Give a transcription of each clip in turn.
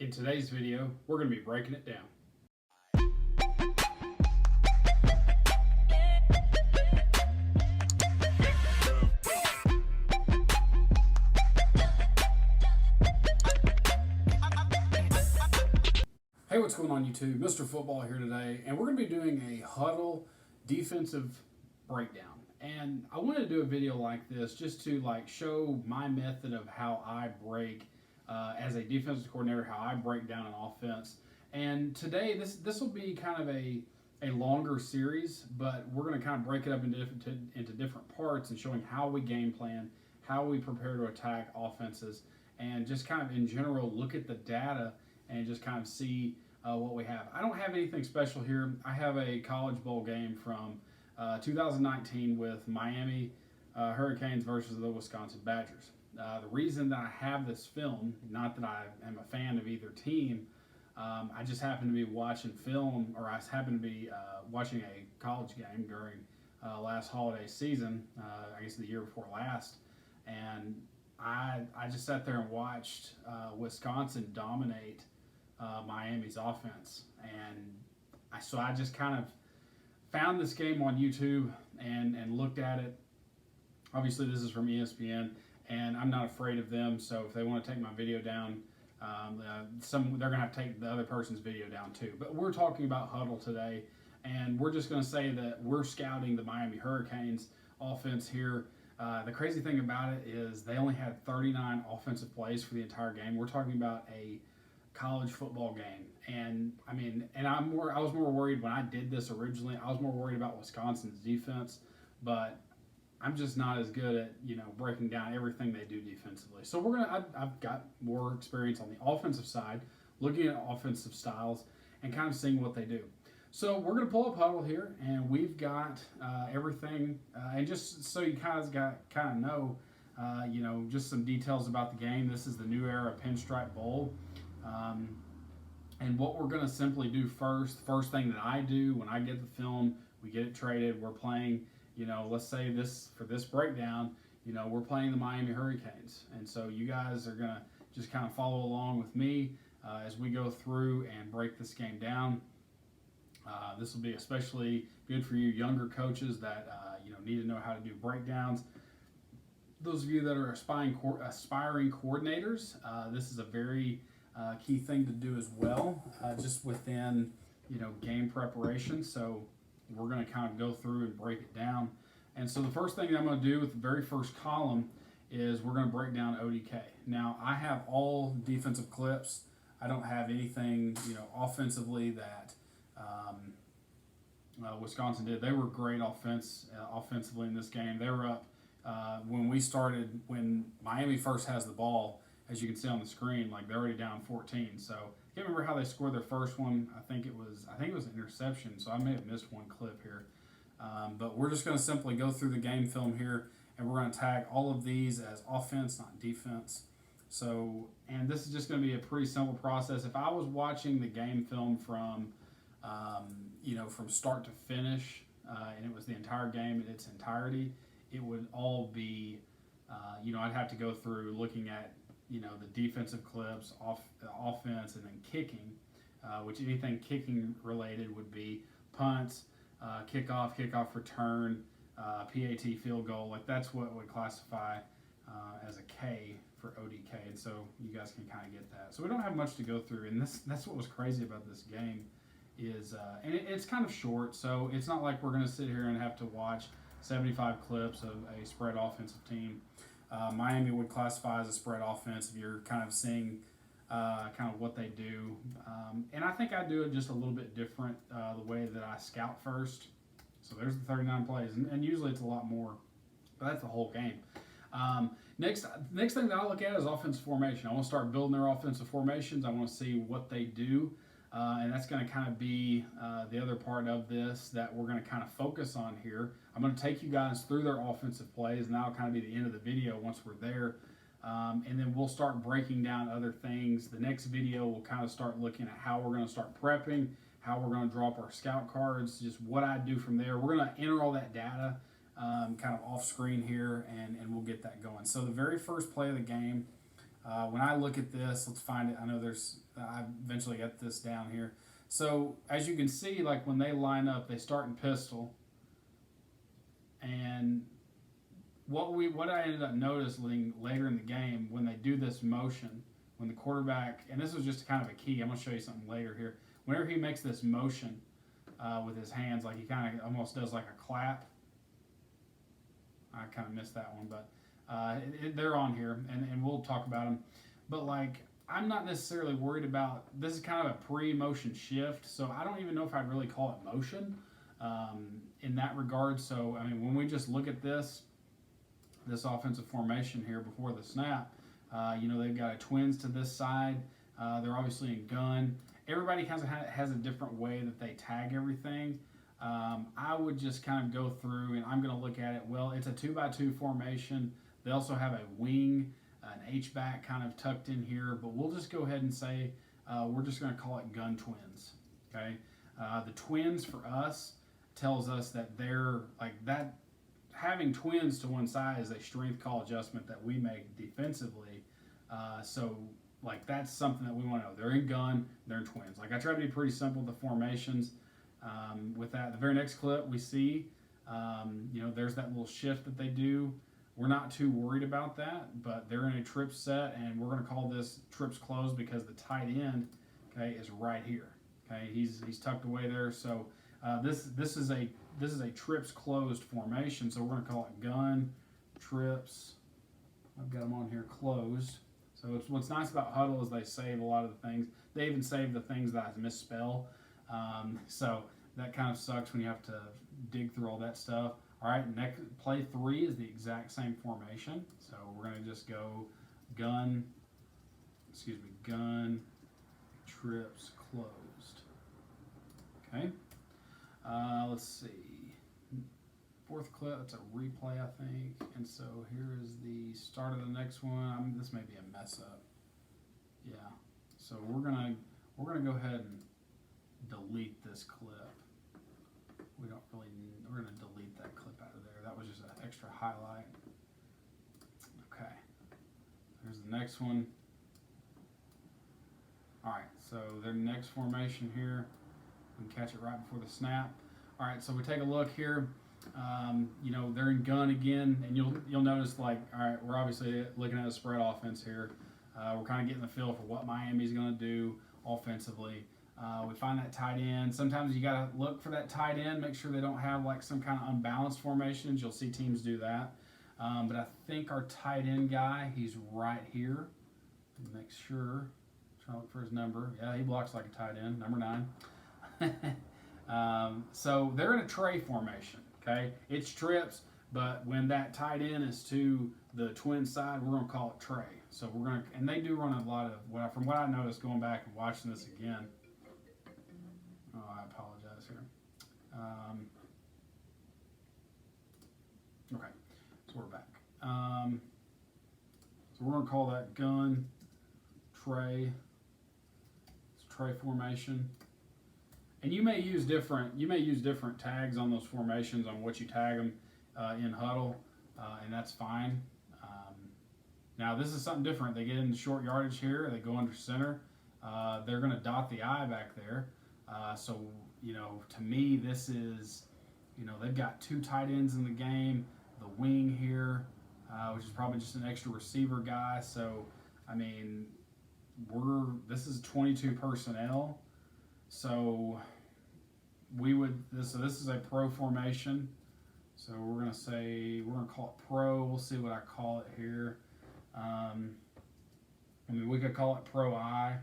In today's video, we're going to be breaking it down. Hey, what's going on YouTube? Mr. Football here today, and we're going to be doing a Hudl defensive breakdown. And I wanted to do a video like this just to show my method of how I break as a defensive coordinator, how I break down an offense. And today, this will be kind of a longer series, but we're going to kind of break it up into different parts and showing how we game plan, how we prepare to attack offenses, and just kind of in general look at the data and just kind of see what we have. I don't have anything special here. I have a College Bowl game from 2019 with Miami Hurricanes versus the Wisconsin Badgers. The reason that I have this film, not that I am a fan of either team, I just happened to be watching film, or I happened to be watching a college game during last holiday season, I guess the year before last, and I just sat there and watched Wisconsin dominate Miami's offense, and so I just kind of found this game on YouTube and looked at it. Obviously, this is from ESPN, and I'm not afraid of them. So if they want to take my video down, they're going to have to take the other person's video down too. But we're talking about Hudl today, and we're just going to say that we're scouting the Miami Hurricanes offense here. The crazy thing about it is they only had 39 offensive plays for the entire game. We're talking about a college football game, and I was more worried when I did this originally. I was more worried about Wisconsin's defense, but I'm just not as good at breaking down everything they do defensively. So I've got more experience on the offensive side, looking at offensive styles and kind of seeing what they do. So we're going to pull up Hudl here, and we've got everything, and just so you kind of know, just some details about the game. This is the New Era Pinstripe Bowl. And what we're going to simply do first thing that I do when I get the film, we get it traded, we're playing, let's say for this breakdown, we're playing the Miami Hurricanes. And so you guys are going to just kind of follow along with me as we go through and break this game down. This will be especially good for you younger coaches that, need to know how to do breakdowns. Those of you that are aspiring coordinators, this is a very key thing to do as well, just within game preparation. So we're going to kind of go through and break it down. And so the first thing I'm going to do with the very first column is we're going to break down ODK. Now I have all defensive clips. I don't have anything offensively that Wisconsin did. They were great offensively in this game. They were up when Miami first has the ball. As you can see on the screen, they're already down 14. So I can't remember how they scored their first one. I think it was an interception. So I may have missed one clip here. But we're just going to simply go through the game film here, and we're going to tag all of these as offense, not defense. So, and this is just going to be a pretty simple process. If I was watching the game film from start to finish, and it was the entire game in its entirety, it would all be, I'd have to go through looking at the defensive clips, offense, and then kicking, which anything kicking related would be punts, kickoff return, PAT field goal. That's what would classify as a K for ODK, and so you guys can kind of get that. So we don't have much to go through, and that's what was crazy about this game is, and it's kind of short, so it's not like we're going to sit here and have to watch 75 clips of a spread offensive team. Miami would classify as a spread offense if you're kind of seeing kind of what they do. And I think I do it just a little bit different the way that I scout first. So there's the 39 plays, and usually it's a lot more, but that's the whole game. Next thing that I look at is offensive formation. I want to start building their offensive formations. I want to see what they do. And that's going to kind of be the other part of this that we're going to kind of focus on here. I'm going to take you guys through their offensive plays, and that'll kind of be the end of the video once we're there. And then we'll start breaking down other things. The next video, we'll kind of start looking at how we're going to start prepping, how we're going to draw up our scout cards, just what I do from there. We're going to enter all that data kind of off screen here, and we'll get that going. So the very first play of the game, When I look at this, let's find it. I know I eventually got this down here. So as you can see, like when they line up, they start in pistol, and what I ended up noticing later in the game when they do this motion, when the quarterback, and this was just kind of a key. I'm gonna show you something later here. Whenever he makes this motion with his hands, like he kind of almost does like a clap. I kind of missed that one, but they're on here, and we'll talk about them. But like, I'm not necessarily worried about, this is kind of a pre-motion shift, so I don't even know if I'd really call it motion in that regard. So, I mean, when we just look at this offensive formation here before the snap, they've got a twins to this side. They're obviously in gun. Everybody kind of has a different way that they tag everything. I would just kind of go through, and I'm going to look at it. Well, it's a 2x2 formation. They also have a wing, an H-back kind of tucked in here, but we'll just go ahead and say we're just going to call it gun twins. Okay, the twins for us tells us that they're like that. Having twins to one side is a strength call adjustment that we make defensively. So like that's something that we want to know. They're in gun, they're in twins. Like I try to be pretty simple with the formations. With that, the very next clip we see, there's that little shift that they do. We're not too worried about that, but they're in a trip set, and we're going to call this trips closed because the tight end, okay, is right here. Okay, he's tucked away there. So this is a trips closed formation. So we're going to call it gun trips. I've got them on here closed. So what's nice about Hudl is they save a lot of the things. They even save the things that I misspell. So that kind of sucks when you have to dig through all that stuff. All right, next play 3 is the exact same formation. So we're going to just go gun trips closed. Okay. Let's see. Fourth clip, it's a replay, I think. And so here is the start of the next one. This may be a mess up. Yeah. So we're gonna go ahead and delete this clip. We're gonna delete that clip out of there. That was just an extra highlight. Okay. Here's the next one. All right. So their next formation here. We can catch it right before the snap. All right, so we take a look here. They're in gun again, and you'll notice, like, all right, we're obviously looking at a spread offense here. We're kind of getting the feel for what Miami's going to do offensively. We find that tight end. Sometimes you got to look for that tight end, make sure they don't have like some kind of unbalanced formations. You'll see teams do that. But I think our tight end guy, he's right here. Make sure. Try to look for his number. Yeah, he blocks like a tight end, number 9. So they're in a tray formation. Okay, it's trips, but when that tight end is to the twin side, we're gonna call it tray. So and they do run a lot of from what I noticed going back and watching this again. Oh, I apologize here. Okay, so we're back. So we're gonna call that gun tray. It's tray formation. And you may use different tags on those formations on what you tag them in Hudl, and that's fine. Now this is something different. They get in the short yardage here. They go under center. They're going to dot the I back there. So to me, this is they've got 2 tight ends in the game. The wing here, which is probably just an extra receiver guy. So I mean, this is 22 personnel. So this is a pro formation. So we're gonna call it pro. We'll see what I call it here. We could call it pro I.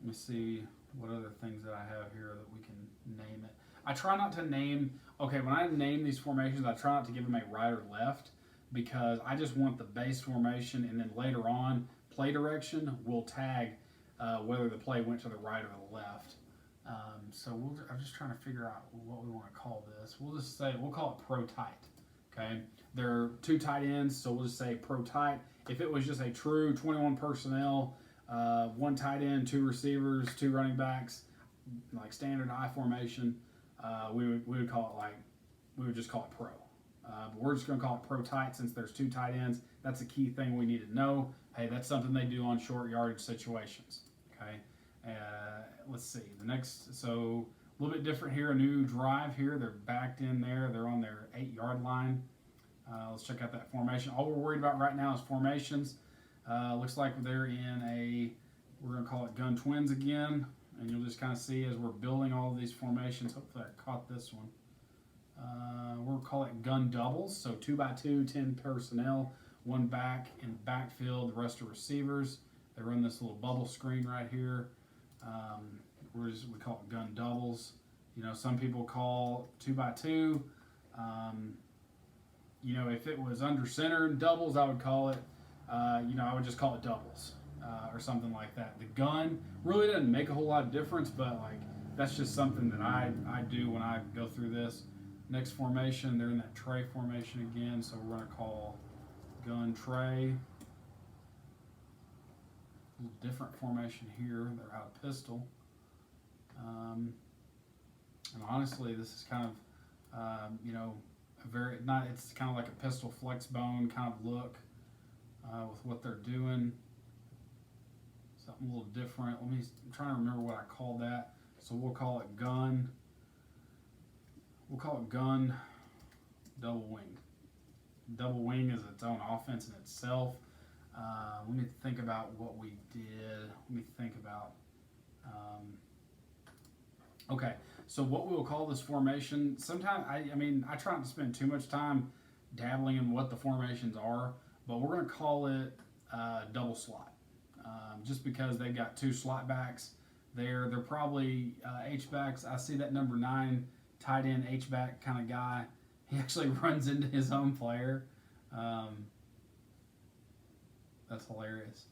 Let me see what other things that I have here that we can name it. I try not to name. Okay, when I name these formations, I try not to give them a right or left because I just want the base formation, and then later on, play direction will tag whether the play went to the right or the left. So I'm just trying to figure out what we want to call this. We'll call it pro tight. Okay, there are 2 tight ends, so we'll just say pro tight. If it was just a true 21 personnel, 1 tight end, 2 receivers, 2 running backs, like standard I formation, we would just call it pro. But we're just going to call it pro tight since there's 2 tight ends. That's a key thing we need to know. Hey, that's something they do on short yardage situations. Okay, let's see the next. So a little bit different here. A new drive here. They're backed in there. They're on their 8-yard line. Let's check out that formation. All we're worried about right now is formations. Looks like they're in we're going to call it gun twins again. And you'll just kind of see as we're building all of these formations. Hopefully I caught this one. We'll call it gun doubles. So 2x2, 10 personnel, one back in the backfield, the rest are receivers. They run this little bubble screen right here. We call it gun doubles. Some people call 2x2. If it was under center doubles, I would call it, I would just call it doubles or something like that. The gun really doesn't make a whole lot of difference, but that's just something that I do when I go through this. Next formation, they're in that tray formation again, so we're going to call gun tray. A little different formation here. They're out of pistol. And honestly, this is kind of, it's kind of like a pistol flex bone kind of look with what they're doing. Something a little different. I'm trying to remember what I called that. So we'll call it gun. We'll call it gun double wing. Double wing is its own offense in itself. Let me think about what we did. Let me think about. Okay, so what we will call this formation. Sometimes I try not to spend too much time dabbling in what the formations are, but we're going to call it double slot. Just because they've got 2 slot backs there. They're probably H-backs. I see that number 9 tight end H-back kind of guy. He actually runs into his own player. That's hilarious.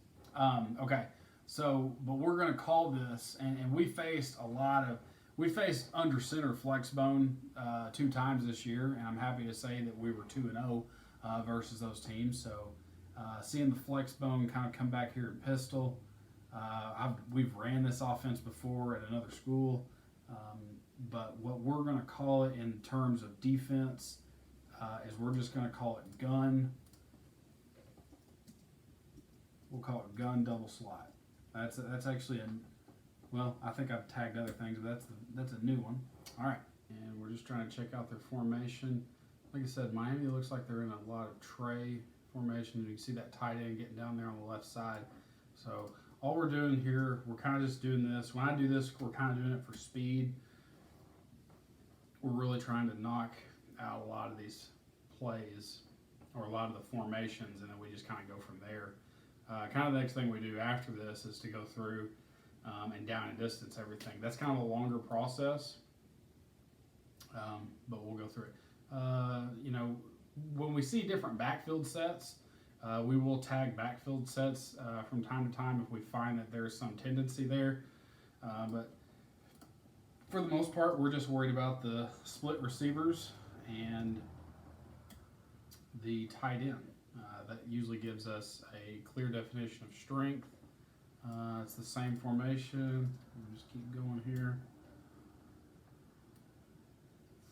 Okay, but we're going to call this, and we faced under center flex bone 2 times this year, and I'm happy to say that we were 2-0 versus those teams. So seeing the flex bone kind of come back here in pistol. We've ran this offense before at another school, but what we're going to call it in terms of defense is we're just going to call it gun. We'll call it gun double slot. That's actually I think I've tagged other things, but that's a new one. All right, and we're just trying to check out their formation. Like I said, Miami looks like they're in a lot of tray formation. You can see that tight end getting down there on the left side. So all we're doing here, we're kind of just doing this. When I do this, we're kind of doing it for speed. We're really trying to knock out a lot of these plays or a lot of the formations, and then we just kind of go from there. Kind of the next thing we do after this is to go through and down and distance everything. That's kind of a longer process, but we'll go through it. When we see different backfield sets, we will tag backfield sets from time to time if we find that there's some tendency there. But for the most part, we're just worried about the split receivers and the tight end. That usually gives us a clear definition of strength. It's the same formation. We'll just keep going here.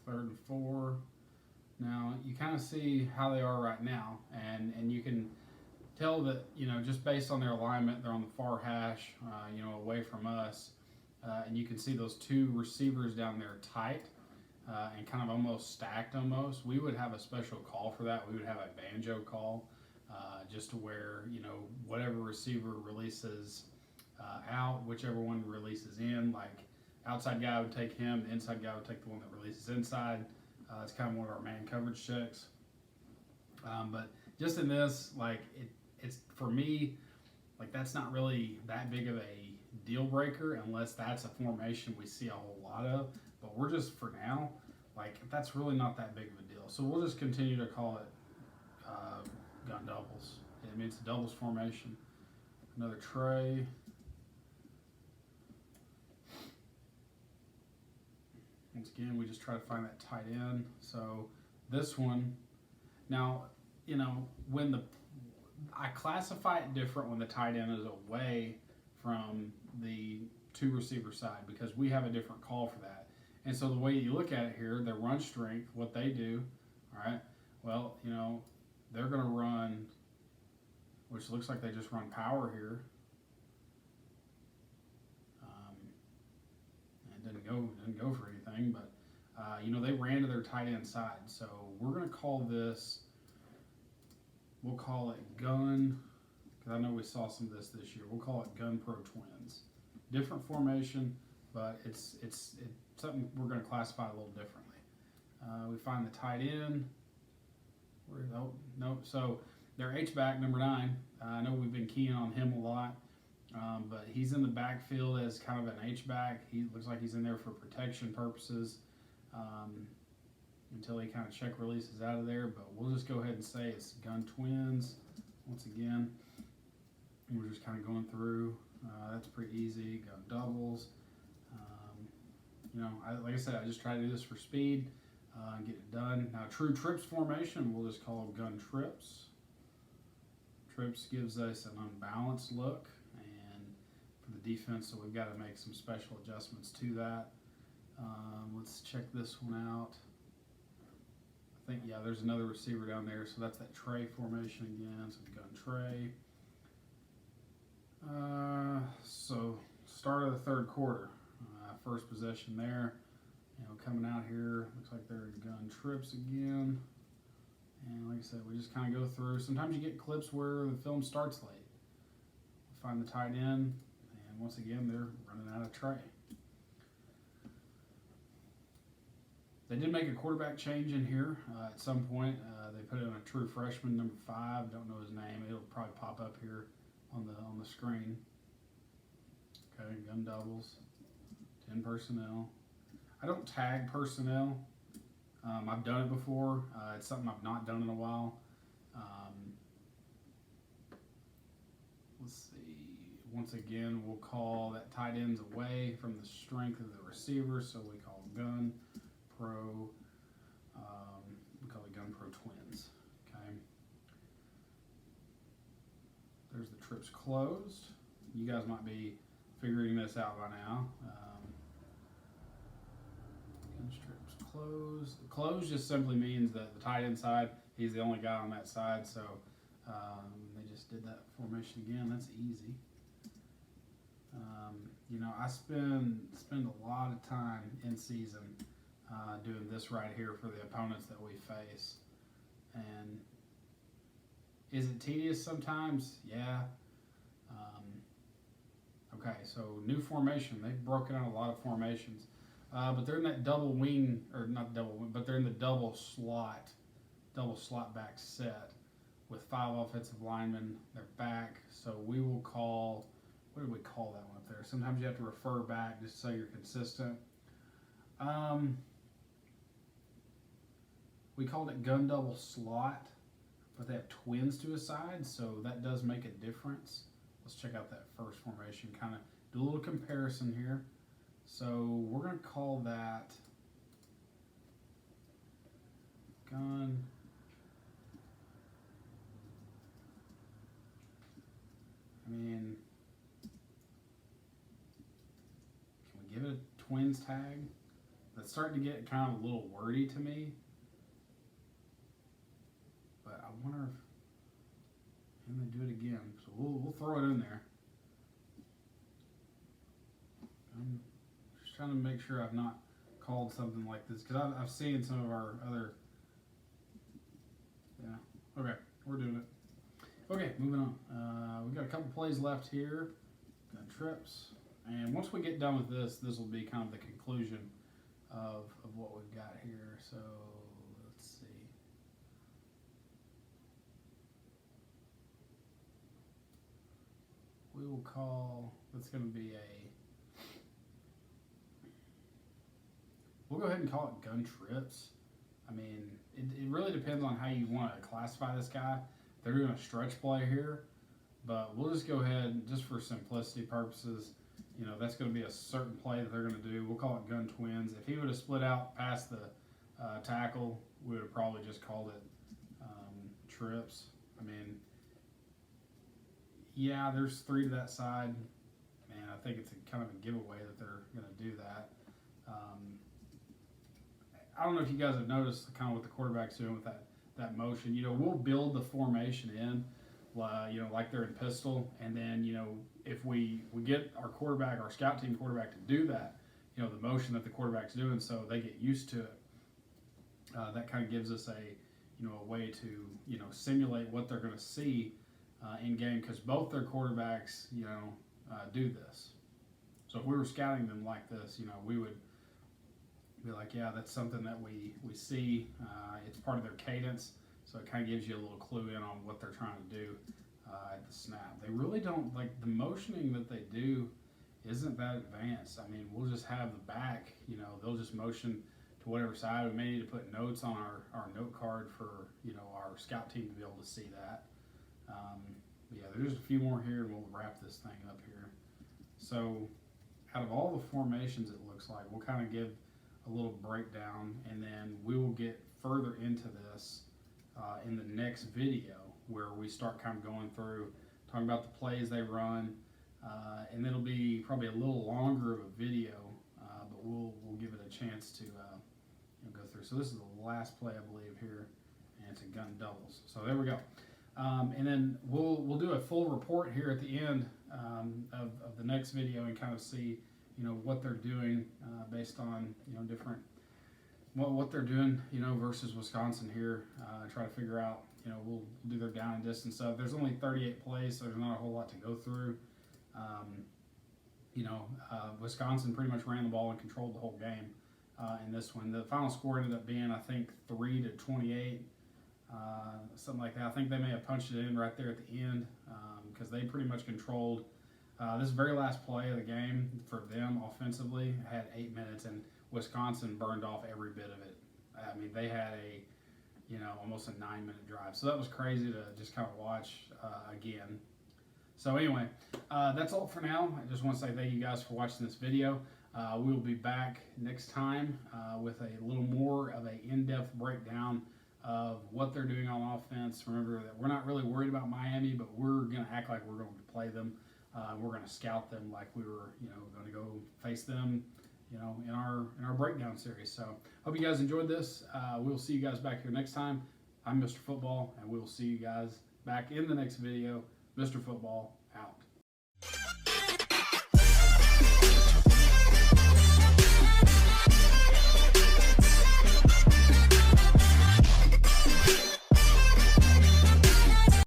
3rd and 4. Now, you kind of see how they are right now, and you can tell that, just based on their alignment, they're on the far hash, away from us, and you can see those 2 receivers down there tight and kind of almost stacked almost. We would have a special call for that. We would have a banjo call just to where, whatever receiver releases out, whichever one releases in, like outside guy would take him, the inside guy would take the one that releases inside. It's kind of one of our man coverage checks. But just in this, it's for me, that's not really that big of a deal breaker unless that's a formation we see a whole lot of. But we're just, for now, that's really not that big of a deal. So we'll just continue to call it gun doubles. It's a doubles formation. Another tray. Once again, we just try to find that tight end. So this one, now, when I classify it different when the tight end is away from the 2 receiver side because we have a different call for that. And so the way you look at it here, their run strength, what they do, all right, well, they're going to run which looks like they just run power here. It didn't go for anything, but they ran to their tight end side. So we're going to call this, we'll call it gun, because I know we saw some of this year. We'll call it gun pro twins. Different formation, but it's something we're going to classify a little differently. We find the tight end. So their H-back, number 9. I know we've been keying on him a lot, but he's in the backfield as kind of an H-back. He looks like he's in there for protection purposes until he kind of check releases out of there. But we'll just go ahead and say it's gun twins. Once again, we're just kind of going through. That's pretty easy. Gun doubles. Like I said, I just try to do this for speed and get it done. Now, true trips formation, we'll just call them gun trips. Trips gives us an unbalanced look, and for the defense, so we've got to make some special adjustments to that. Let's check this one out. I think, yeah, there's another receiver down there, so that's that tray formation again, so gun tray. So start of the third quarter, first possession there. Coming out here, looks like they're gun trips again. And like I said, we just kind of go through. Sometimes you get clips where the film starts late. We find the tight end, and once again, they're running out of tray. They did make a quarterback change in here at some point. They put in a true freshman, number 5. Don't know his name. It'll probably pop up here on the screen. Okay, gun doubles, 10 personnel. I don't tag personnel. I've done it before. It's something I've not done in a while. Let's see. Once again, we'll call that tight ends away from the strength of the receiver, so we call gun pro. We call it gun pro twins. Okay. There's the trips closed. You guys might be figuring this out by now. Strips closed. Closed just simply means that the tight end side, he's the only guy on that side. So they just did that formation again. That's easy. I spend a lot of time in season doing this right here for the opponents that we face. And is it tedious sometimes? Yeah. Okay, so new formation. They've broken out a lot of formations. But they're in that double wing, or not double wing, but they're in the double slot back set with 5 offensive linemen. They're back, so we will call, what did we call that one up there? Sometimes you have to refer back just so you're consistent. We called it gun double slot, but they have twins to a side, so that does make a difference. Let's check out that first formation, kind of do a little comparison here. So we're going to call that gun. Can we give it a twins tag? That's starting to get kind of a little wordy to me. But I wonder if I'm going to do it again. So we'll throw it in there. Trying to make sure I've not called something like this, because I've seen some of our other. Yeah. Okay, we're doing it. Okay, moving on. We've got a couple plays left here. Gun trips, and once we get done with this will be kind of the conclusion of what we've got here. So let's see. We will call. That's going to be a. We'll go ahead and call it gun trips. It really depends on how you want to classify this guy. They're doing a stretch play here, but we'll just go ahead, just for simplicity purposes, that's going to be a certain play that they're going to do. We'll call it gun twins. If he would have split out past the tackle, we would have probably just called it trips. Yeah, there's 3 to that side. Man, I think it's kind of a giveaway that they're going to do that. I don't know if you guys have noticed kind of what the quarterback's doing with that motion. We'll build the formation in, like they're in pistol. And then, if we get our quarterback, our scout team quarterback, to do that, the motion that the quarterback's doing, so they get used to it. That kind of gives us a way to simulate what they're going to see in game, because both their quarterbacks do this. So if we were scouting them like this, we would be like, yeah, that's something that we see. It's part of their cadence, so it kind of gives you a little clue in on what they're trying to do at the snap. They really don't, like, the motioning that they do isn't that advanced. I mean, we'll just have the back, they'll just motion to whatever side. We may need to put notes on our note card for, our scout team to be able to see that. Yeah, there's a few more here, and we'll wrap this thing up here. So out of all the formations, it looks like, we'll kind of give a little breakdown, and then we will get further into this in the next video, where we start kind of going through, talking about the plays they run, and it'll be probably a little longer of a video, but we'll give it a chance to go through. So this is the last play, I believe, here, and it's a gun doubles. So there we go. And then we'll do a full report here at the end of the next video, and kind of see what they're doing based on different what they're doing versus Wisconsin here. Try to figure out we'll do their down and distance stuff. There's only 38 plays, so there's not a whole lot to go through. Wisconsin pretty much ran the ball and controlled the whole game in this one. The final score ended up being, I think, 3-28. Something like that. I think they may have punched it in right there at the end, because they pretty much controlled this very last play of the game for them offensively. Had 8 minutes, and Wisconsin burned off every bit of it. I mean, they had almost a 9-minute drive. So that was crazy to just kind of watch again. So anyway, that's all for now. I just want to say thank you guys for watching this video. We will be back next time with a little more of an in-depth breakdown of what they're doing on offense. Remember that we're not really worried about Miami, but we're going to act like we're going to play them. We're going to scout them like we were, going to go face them, in our breakdown series. So hope you guys enjoyed this. We'll see you guys back here next time. I'm Mr. Football, and we'll see you guys back in the next video. Mr. Football